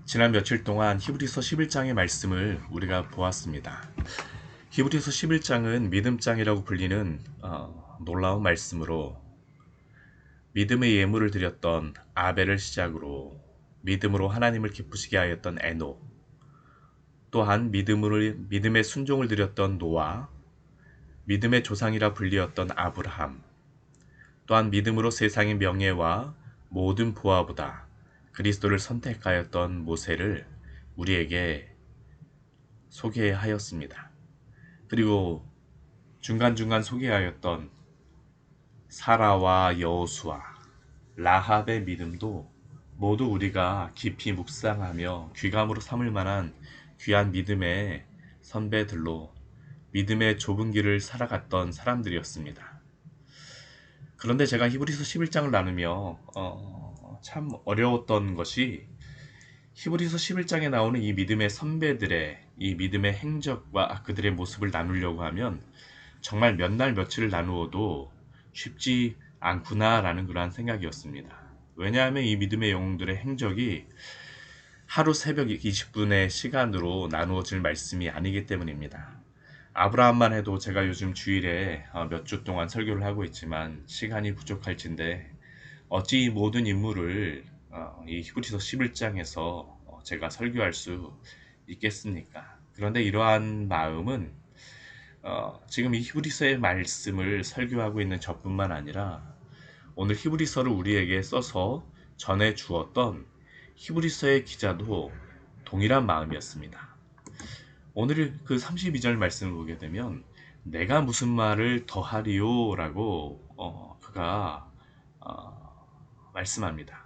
지난 며칠 동안 히브리서 11장의 말씀을 우리가 보았습니다. 히브리서 11장은 믿음장이라고 불리는 놀라운 말씀으로 믿음의 예물을 드렸던 아벨을 시작으로 믿음으로 하나님을 기쁘시게 하였던 에녹, 또한 믿음의 순종을 드렸던 노아, 믿음의 조상이라 불리었던 아브라함, 또한 믿음으로 세상의 명예와 모든 보화보다 그리스도를 선택하였던 모세를 우리에게 소개하였습니다. 그리고 중간중간 소개하였던 사라와 여호수아, 라합의 믿음도 모두 우리가 깊이 묵상하며 귀감으로 삼을 만한 귀한 믿음의 선배들로 믿음의 좁은 길을 살아갔던 사람들이었습니다. 그런데 제가 히브리서 11장을 나누며 참 어려웠던 것이 히브리서 11장에 나오는 이 믿음의 선배들의 이 믿음의 행적과 그들의 모습을 나누려고 하면 정말 몇 날 며칠을 나누어도 쉽지 않구나라는 그러한 생각이었습니다. 왜냐하면 이 믿음의 영웅들의 행적이 하루 새벽 20분의 시간으로 나누어질 말씀이 아니기 때문입니다. 아브라함만 해도 제가 요즘 주일에 몇 주 동안 설교를 하고 있지만 시간이 부족할진데 어찌 이 모든 인물을 이 히브리서 11장에서 제가 설교할 수 있겠습니까? 그런데 이러한 마음은 지금 이 히브리서의 말씀을 설교하고 있는 저뿐만 아니라 오늘 히브리서를 우리에게 써서 전해 주었던 히브리서의 기자도 동일한 마음이었습니다. 오늘 그 32절 말씀을 보게 되면 내가 무슨 말을 더하리요 라고 그가 말씀합니다.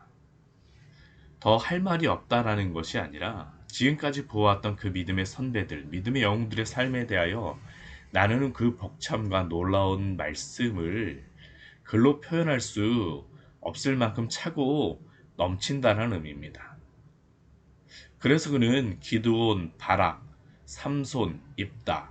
더 할 말이 없다라는 것이 아니라 지금까지 보아왔던 그 믿음의 선배들, 믿음의 영웅들의 삶에 대하여 나누는 그 벅참과 놀라운 말씀을 글로 표현할 수 없을 만큼 차고 넘친다는 의미입니다. 그래서 그는 기드온, 바락, 삼손, 입다,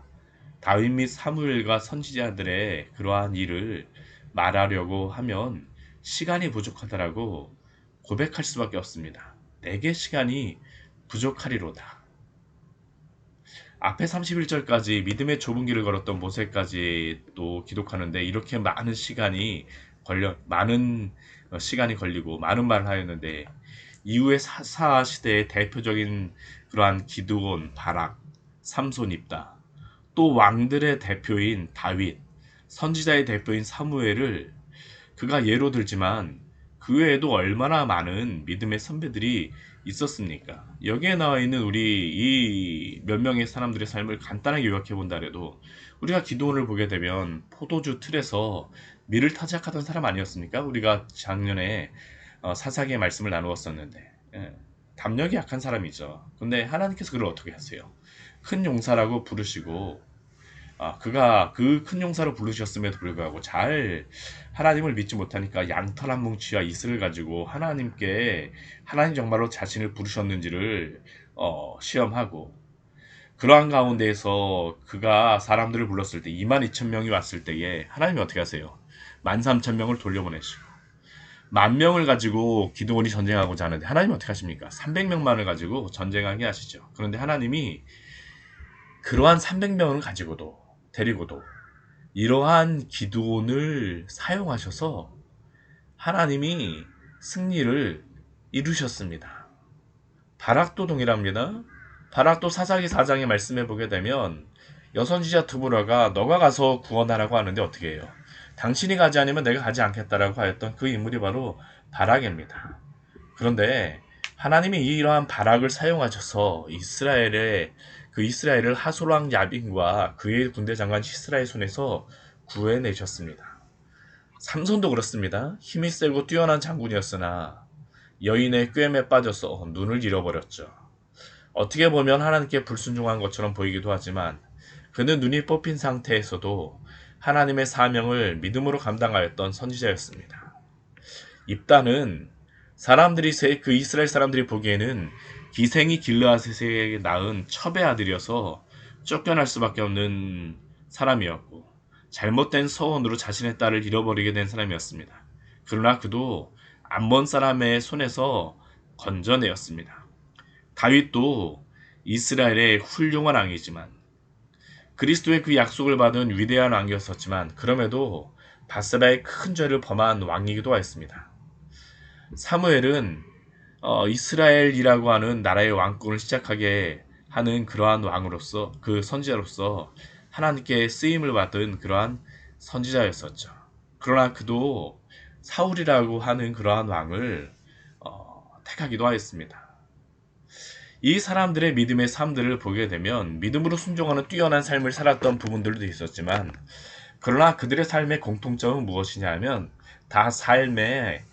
다윗 및 사무엘과 선지자들의 그러한 일을 말하려고 하면 시간이 부족하다라고 고백할 수밖에 없습니다. 내게 시간이 부족하리로다. 앞에 31절까지 믿음의 좁은 길을 걸었던 모세까지 또 기록하는데 이렇게 많은 시간이 걸리고 많은 말을 하였는데 이후의 사사 시대의 대표적인 그러한 기드온, 바락, 삼손, 입다, 또 왕들의 대표인 다윗, 선지자의 대표인 사무엘을 그가 예로 들지만 그 외에도 얼마나 많은 믿음의 선배들이 있었습니까? 여기에 나와 있는 우리 이 몇 명의 사람들의 삶을 간단하게 요약해 본다 해도 우리가 기도원을 보게 되면 포도주 틀에서 밀을 타작하던 사람 아니었습니까? 우리가 작년에 사사기의 말씀을 나누었었는데 담력이 약한 사람이죠. 근데 하나님께서 그를 어떻게 하세요? 큰 용사라고 부르시고 그가 그 큰 용사로 부르셨음에도 불구하고 하나님을 믿지 못하니까 양털 한 뭉치와 이슬을 가지고 하나님 정말로 자신을 부르셨는지를 시험하고 그러한 가운데에서 그가 사람들을 불렀을 때 22,000명이 왔을 때에 하나님이 어떻게 하세요? 13,000명을 돌려보내시고 10,000명을 가지고 기드온이 전쟁하고자 하는데 하나님이 어떻게 하십니까? 300명만을 가지고 전쟁하게 하시죠. 그런데 하나님이 그러한 300명을 데리고도 이러한 기드온을 사용하셔서 하나님이 승리를 이루셨습니다. 바락도 동일합니다. 바락도 사사기 4장에 말씀해 보게 되면 여선지자 드보라가 너가 가서 구원하라고 하는데 어떻게 해요? 당신이 가지 않으면 내가 가지 않겠다라고 하였던 그 인물이 바로 바락입니다. 그런데 하나님이 이러한 바락을 사용하셔서 이스라엘을 하솔왕 야빈과 그의 군대 장관 시스라의 손에서 구해내셨습니다. 삼손도 그렇습니다. 힘이 세고 뛰어난 장군이었으나 여인의 꾀임에 빠져서 눈을 잃어버렸죠. 어떻게 보면 하나님께 불순종한 것처럼 보이기도 하지만 그는 눈이 뽑힌 상태에서도 하나님의 사명을 믿음으로 감당하였던 선지자였습니다. 입다는 그 이스라엘 사람들이 보기에는 기생이 길르앗에게 낳은 첩의 아들이어서 쫓겨날 수밖에 없는 사람이었고 잘못된 서원으로 자신의 딸을 잃어버리게 된 사람이었습니다. 그러나 그도 암몬 사람의 손에서 건져내었습니다. 다윗도 이스라엘의 훌륭한 왕이지만 그리스도의 그 약속을 받은 위대한 왕이었었지만 그럼에도 바세바의 큰 죄를 범한 왕이기도 했습니다. 사무엘은 이스라엘이라고 하는 나라의 왕권을 시작하게 하는 그러한 왕으로서 그 선지자로서 하나님께 쓰임을 받은 그러한 선지자였었죠. 그러나 그도 사울이라고 하는 그러한 왕을 택하기도 하였습니다. 이 사람들의 믿음의 삶들을 보게 되면 믿음으로 순종하는 뛰어난 삶을 살았던 부분들도 있었지만 그러나 그들의 삶의 공통점은 무엇이냐 하면 다 삶에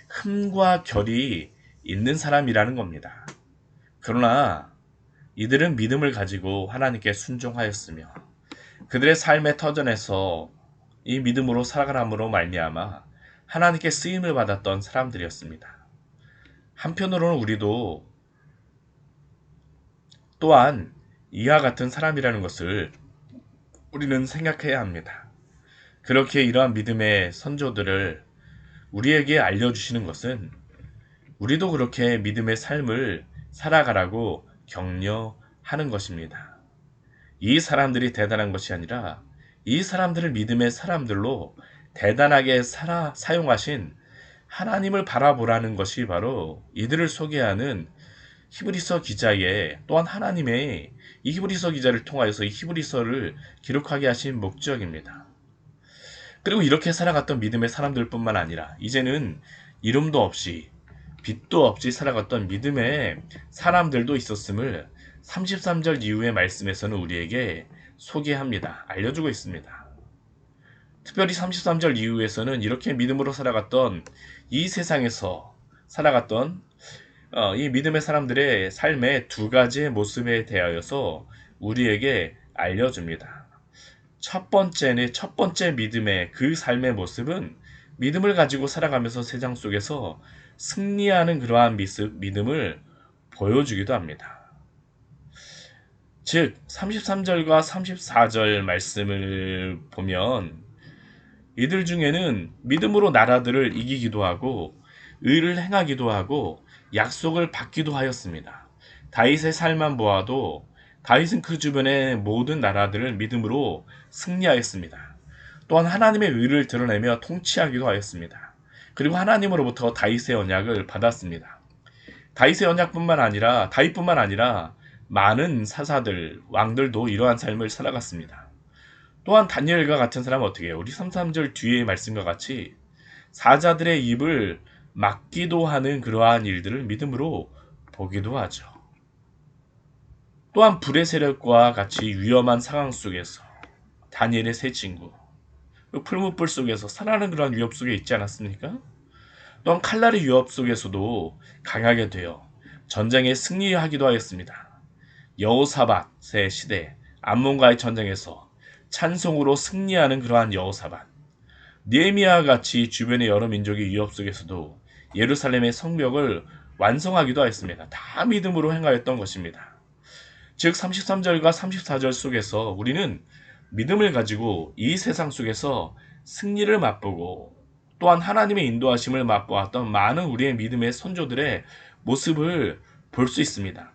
흠과 결이 있는 사람이라는 겁니다. 그러나 이들은 믿음을 가지고 하나님께 순종하였으며 그들의 삶의 터전에서 이 믿음으로 살아감으로 말미암아 하나님께 쓰임을 받았던 사람들이었습니다. 한편으로는 우리도 또한 이와 같은 사람이라는 것을 우리는 생각해야 합니다. 그렇게 이러한 믿음의 선조들을 우리에게 알려주시는 것은 우리도 그렇게 믿음의 삶을 살아가라고 격려하는 것입니다. 이 사람들이 대단한 것이 아니라 이 사람들을 믿음의 사람들로 대단하게 사용하신 하나님을 바라보라는 것이 바로 이들을 소개하는 히브리서 기자의 또한 하나님의 이 히브리서 기자를 통하여서 이 히브리서를 기록하게 하신 목적입니다. 그리고 이렇게 살아갔던 믿음의 사람들뿐만 아니라 이제는 이름도 없이 빛도 없이 살아갔던 믿음의 사람들도 있었음을 33절 이후의 말씀에서는 우리에게 소개합니다. 알려주고 있습니다. 특별히 33절 이후에서는 이렇게 믿음으로 살아갔던 이 세상에서 살아갔던 이 믿음의 사람들의 삶의 두 가지의 모습에 대하여서 우리에게 알려줍니다. 첫 번째 믿음의 그 삶의 모습은 믿음을 가지고 살아가면서 세상 속에서 승리하는 그러한 믿음을 보여주기도 합니다. 즉 33절과 34절 말씀을 보면 이들 중에는 믿음으로 나라들을 이기기도 하고 의를 행하기도 하고 약속을 받기도 하였습니다. 다윗의 삶만 보아도 다윗은 그 주변의 모든 나라들을 믿음으로 승리하였습니다. 또한 하나님의 의를 드러내며 통치하기도 하였습니다. 그리고 하나님으로부터 다윗의 언약을 받았습니다. 다윗뿐만 아니라 많은 사사들, 왕들도 이러한 삶을 살아갔습니다. 또한 다니엘과 같은 사람은 어떻게 해요? 우리 33절 뒤의 말씀과 같이 사자들의 입을 막기도 하는 그러한 일들을 믿음으로 보기도 하죠. 또한 불의 세력과 같이 위험한 상황 속에서 다니엘의 세 친구, 풀무불 속에서 살아가는 그러한 위협 속에 있지 않았습니까? 또한 칼날의 위협 속에서도 강하게 되어 전쟁에 승리하기도 하였습니다. 여호사밧의 시대 암몬과의 전쟁에서 찬송으로 승리하는 그러한 여호사밧, 느헤미야와 같이 주변의 여러 민족의 위협 속에서도 예루살렘의 성벽을 완성하기도 하였습니다. 다 믿음으로 행하였던 것입니다. 즉 33절과 34절 속에서 우리는 믿음을 가지고 이 세상 속에서 승리를 맛보고 또한 하나님의 인도하심을 맛보았던 많은 우리의 믿음의 선조들의 모습을 볼 수 있습니다.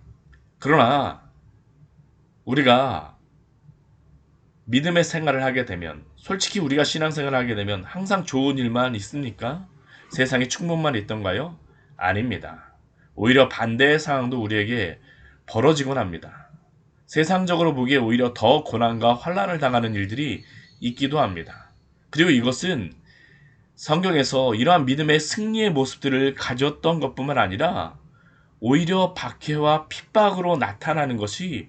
그러나 우리가 믿음의 생활을 하게 되면 솔직히 우리가 신앙생활을 하게 되면 항상 좋은 일만 있습니까? 세상에 충분만 있던가요? 아닙니다. 오히려 반대의 상황도 우리에게 벌어지곤 합니다. 세상적으로 보기에 오히려 더 고난과 환난을 당하는 일들이 있기도 합니다. 그리고 이것은 성경에서 이러한 믿음의 승리의 모습들을 가졌던 것뿐만 아니라 오히려 박해와 핍박으로 나타나는 것이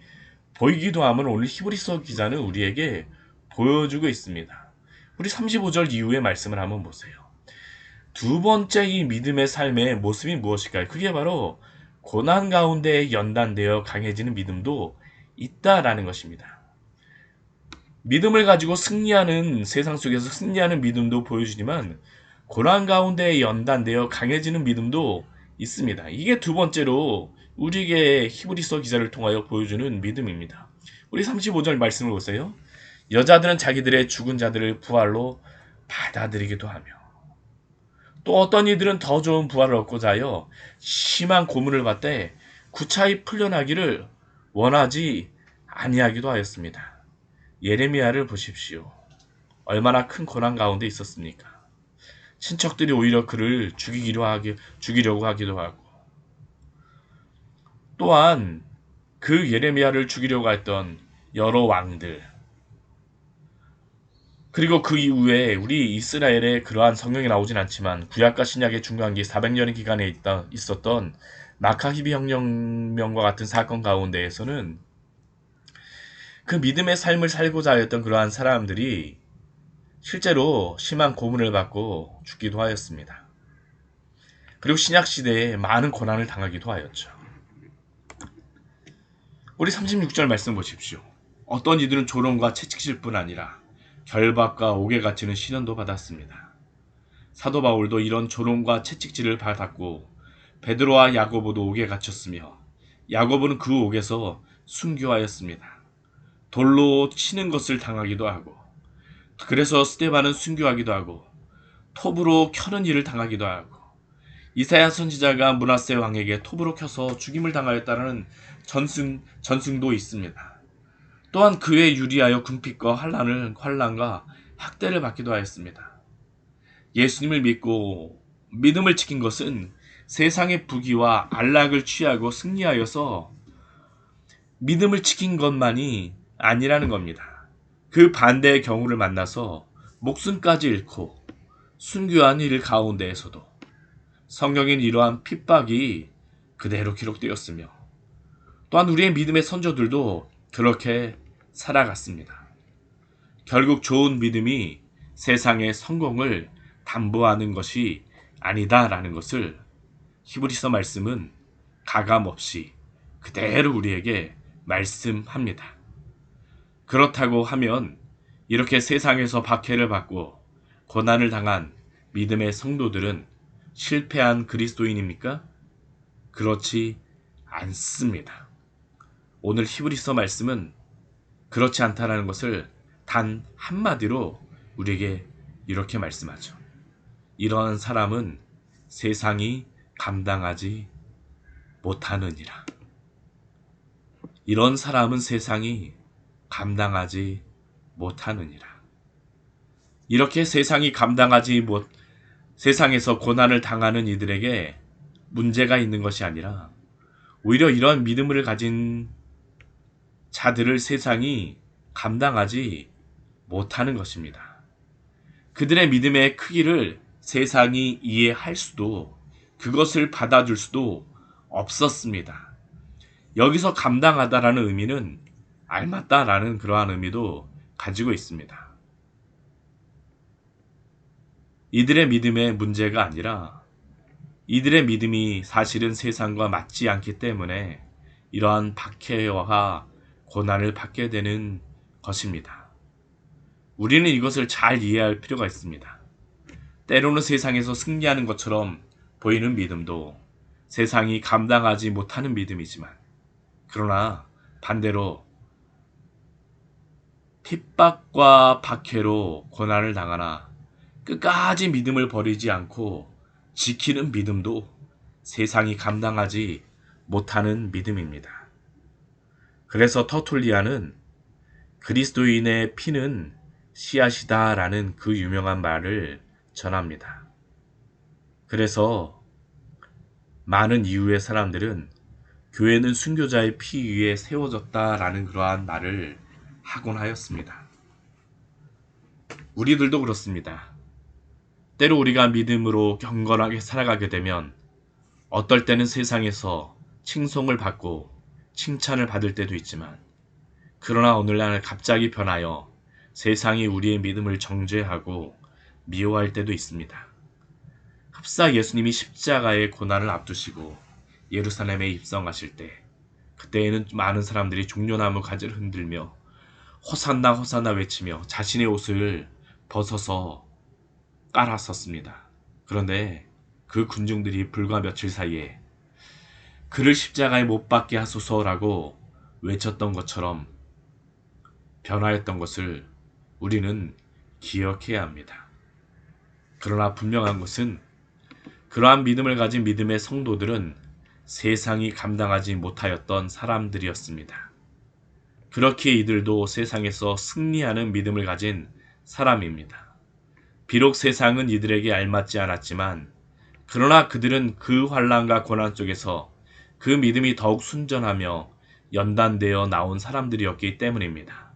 보이기도 함을 오늘 히브리서 기자는 우리에게 보여주고 있습니다. 우리 35절 이후의 말씀을 한번 보세요. 두 번째 이 믿음의 삶의 모습이 무엇일까요? 그게 바로 고난 가운데 연단되어 강해지는 믿음도 있다라는 것입니다. 믿음을 가지고 승리하는 세상 속에서 승리하는 믿음도 보여주지만 고난 가운데 연단되어 강해지는 믿음도 있습니다. 이게 두 번째로 우리에게 히브리서 기자를 통하여 보여주는 믿음입니다. 우리 35절 말씀을 보세요. 여자들은 자기들의 죽은 자들을 부활로 받아들이기도 하며 또 어떤 이들은 더 좋은 부활을 얻고자 하여 심한 고문을 받되 구차히 풀려나기를 원하지 아니하기도 하였습니다. 예레미야를 보십시오. 얼마나 큰 고난 가운데 있었습니까? 친척들이 오히려 그를 죽이려고 하기도 하고, 또한 그 예레미야를 죽이려고 했던 여러 왕들, 그리고 그 이후에 우리 이스라엘에 그러한 성경이 나오진 않지만 구약과 신약의 중간기 400년의 기간에 있었던 마카히비 혁명과 같은 사건 가운데에서는 그 믿음의 삶을 살고자 하였던 그러한 사람들이 실제로 심한 고문을 받고 죽기도 하였습니다. 그리고 신약 시대에 많은 고난을 당하기도 하였죠. 우리 36절 말씀 보십시오. 어떤 이들은 조롱과 채찍질 뿐 아니라 결박과 옥에 갇히는 시련도 받았습니다. 사도 바울도 이런 조롱과 채찍질을 받았고 베드로와 야고보도 옥에 갇혔으며 야고보는 그 옥에서 순교하였습니다. 돌로 치는 것을 당하기도 하고, 그래서 스데반은 순교하기도 하고, 톱으로 켜는 일을 당하기도 하고, 이사야 선지자가 므낫세 왕에게 톱으로 켜서 죽임을 당하였다는 전승도 있습니다. 또한 그에 유리하여 궁핍과 환난과 학대를 받기도 하였습니다. 예수님을 믿고 믿음을 지킨 것은 세상의 부귀와 안락을 취하고 승리하여서 믿음을 지킨 것만이 아니라는 겁니다. 그 반대의 경우를 만나서 목숨까지 잃고 순교한 일 가운데에서도 성경인 이러한 핍박이 그대로 기록되었으며, 또한 우리의 믿음의 선조들도 그렇게 살아갔습니다. 결국 좋은 믿음이 세상의 성공을 담보하는 것이 아니다라는 것을 히브리서 말씀은 가감없이 그대로 우리에게 말씀합니다. 그렇다고 하면 이렇게 세상에서 박해를 받고 고난을 당한 믿음의 성도들은 실패한 그리스도인입니까? 그렇지 않습니다. 오늘 히브리서 말씀은 그렇지 않다라는 것을 단 한마디로 우리에게 이렇게 말씀하죠. 이러한 사람은 세상이 감당하지 못하느니라. 이런 사람은 세상이 감당하지 못하느니라. 이렇게 세상에서 고난을 당하는 이들에게 문제가 있는 것이 아니라 오히려 이런 믿음을 가진 자들을 세상이 감당하지 못하는 것입니다. 그들의 믿음의 크기를 세상이 이해할 수도 그것을 받아줄 수도 없었습니다. 여기서 감당하다라는 의미는 알맞다라는 그러한 의미도 가지고 있습니다. 이들의 믿음의 문제가 아니라 이들의 믿음이 사실은 세상과 맞지 않기 때문에 이러한 박해와 고난을 받게 되는 것입니다. 우리는 이것을 잘 이해할 필요가 있습니다. 때로는 세상에서 승리하는 것처럼 보이는 믿음도 세상이 감당하지 못하는 믿음이지만, 그러나 반대로 핍박과 박해로 고난을 당하나 끝까지 믿음을 버리지 않고 지키는 믿음도 세상이 감당하지 못하는 믿음입니다. 그래서 터툴리아는 그리스도인의 피는 씨앗이다라는 그 유명한 말을 전합니다. 그래서 많은 이후의 사람들은 교회는 순교자의 피 위에 세워졌다라는 그러한 말을 하곤 하였습니다. 우리들도 그렇습니다. 때로 우리가 믿음으로 경건하게 살아가게 되면 어떨 때는 세상에서 칭송을 받고 칭찬을 받을 때도 있지만, 그러나 오늘날 갑자기 변하여 세상이 우리의 믿음을 정죄하고 미워할 때도 있습니다. 흡사 예수님이 십자가의 고난을 앞두시고 예루살렘에 입성하실 때, 그때에는 많은 사람들이 종려나무 가지를 흔들며 호산나 호산나 외치며 자신의 옷을 벗어서 깔았었습니다. 그런데 그 군중들이 불과 며칠 사이에 그를 십자가에 못 박게 하소서라고 외쳤던 것처럼 변화했던 것을 우리는 기억해야 합니다. 그러나 분명한 것은 그러한 믿음을 가진 믿음의 성도들은 세상이 감당하지 못하였던 사람들이었습니다. 그렇게 이들도 세상에서 승리하는 믿음을 가진 사람입니다. 비록 세상은 이들에게 알맞지 않았지만 그러나 그들은 그 환난과 고난 속에서 그 믿음이 더욱 순전하며 연단되어 나온 사람들이었기 때문입니다.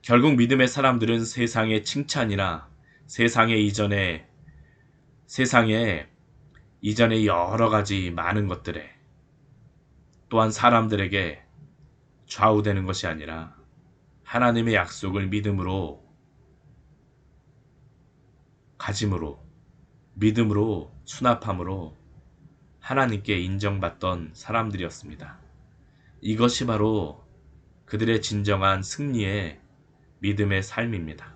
결국 믿음의 사람들은 세상의 칭찬이나 세상에 이전에 여러 가지 많은 것들에 또한 사람들에게 좌우되는 것이 아니라 하나님의 약속을 믿음으로 가짐으로 믿음으로 수납함으로 하나님께 인정받던 사람들이었습니다. 이것이 바로 그들의 진정한 승리의 믿음의 삶입니다.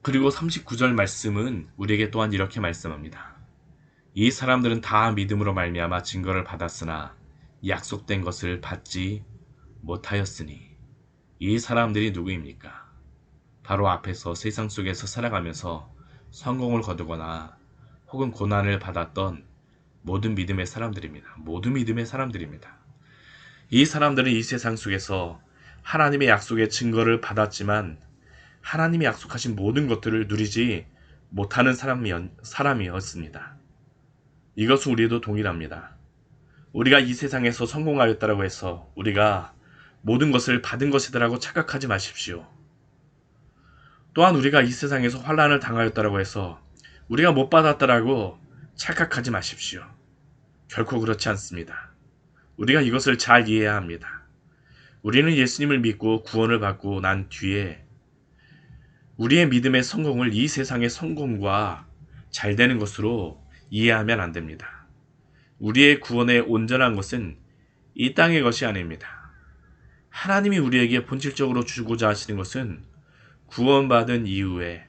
그리고 39절 말씀은 우리에게 또한 이렇게 말씀합니다. 이 사람들은 다 믿음으로 말미암아 증거를 받았으나 약속된 것을 받지 못하였으니 이 사람들이 누구입니까? 바로 앞에서 세상 속에서 살아가면서 성공을 거두거나 혹은 고난을 받았던 모든 믿음의 사람들입니다. 모든 믿음의 사람들입니다. 이 사람들은 이 세상 속에서 하나님의 약속의 증거를 받았지만 하나님이 약속하신 모든 것들을 누리지 못하는 사람이었습니다. 이것은 우리도 동일합니다. 우리가 이 세상에서 성공하였다고 해서 우리가 모든 것을 받은 것이다라고 착각하지 마십시오. 또한 우리가 이 세상에서 환난을 당하였다고 해서 우리가 못 받았다라고 착각하지 마십시오. 결코 그렇지 않습니다. 우리가 이것을 잘 이해해야 합니다. 우리는 예수님을 믿고 구원을 받고 난 뒤에 우리의 믿음의 성공을 이 세상의 성공과 잘 되는 것으로 이해하면 안 됩니다. 우리의 구원의 온전한 것은 이 땅의 것이 아닙니다. 하나님이 우리에게 본질적으로 주고자 하시는 것은 구원받은 이후에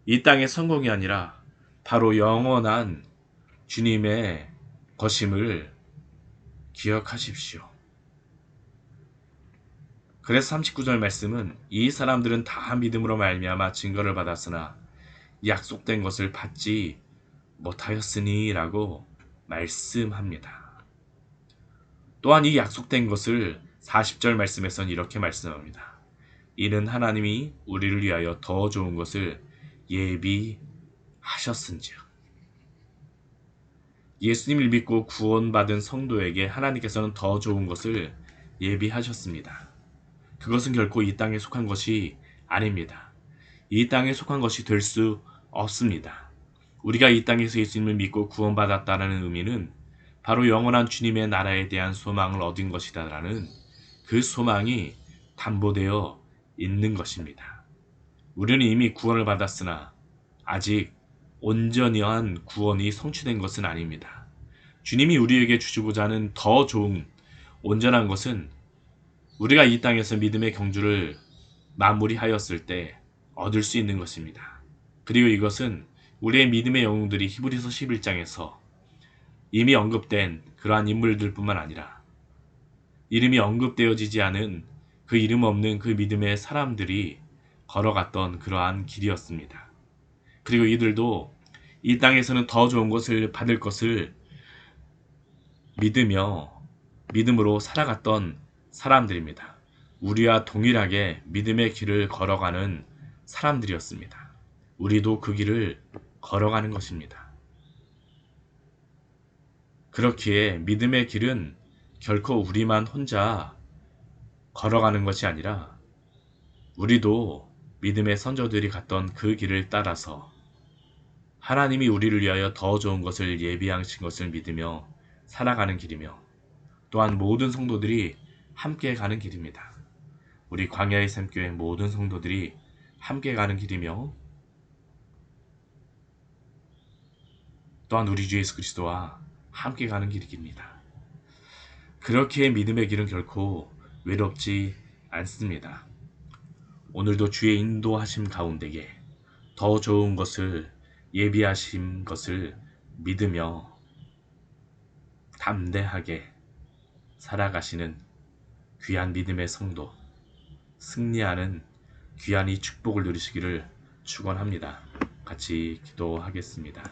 이 땅의 성공이 아니라 바로 영원한 주님의 것임을 기억하십시오. 그래서 39절 말씀은 이 사람들은 다 믿음으로 말미암아 증거를 받았으나 약속된 것을 받지 못하였으니 라고 말씀합니다. 또한 이 약속된 것을 40절 말씀에서는 이렇게 말씀합니다. 이는 하나님이 우리를 위하여 더 좋은 것을 예비하셨은지요. 예수님을 믿고 구원받은 성도에게 하나님께서는 더 좋은 것을 예비하셨습니다. 그것은 결코 이 땅에 속한 것이 아닙니다. 이 땅에 속한 것이 될 수 없습니다. 우리가 이 땅에서 예수님을 믿고 구원받았다는 의미는 바로 영원한 주님의 나라에 대한 소망을 얻은 것이다라는 그 소망이 담보되어 있는 것입니다. 우리는 이미 구원을 받았으나 아직 온전한 구원이 성취된 것은 아닙니다. 주님이 우리에게 주시고자 하는 더 좋은 온전한 것은 우리가 이 땅에서 믿음의 경주를 마무리하였을 때 얻을 수 있는 것입니다. 그리고 이것은 우리의 믿음의 영웅들이 히브리서 11장에서 이미 언급된 그러한 인물들뿐만 아니라 이름이 언급되어지지 않은 그 이름 없는 그 믿음의 사람들이 걸어갔던 그러한 길이었습니다. 그리고 이들도 이 땅에서는 더 좋은 것을 받을 것을 믿음으로 살아갔던 사람들입니다. 우리와 동일하게 믿음의 길을 걸어가는 사람들이었습니다. 우리도 그 길을 걸어가는 것입니다. 그렇기에 믿음의 길은 결코 우리만 혼자 걸어가는 것이 아니라 우리도 믿음의 선조들이 갔던 그 길을 따라서 하나님이 우리를 위하여 더 좋은 것을 예비하신 것을 믿으며 살아가는 길이며 또한 모든 성도들이 함께 가는 길입니다. 우리 광야의 샘교회 모든 성도들이 함께 가는 길이며 또한 우리 주 예수 그리스도와 함께 가는 길입니다. 그렇기에 믿음의 길은 결코 외롭지 않습니다. 오늘도 주의 인도하심 가운데에 더 좋은 것을 예비하신 것을 믿으며 담대하게 살아가시는 귀한 믿음의 성도, 승리하는 귀한 이 축복을 누리시기를 축원합니다. 같이 기도하겠습니다.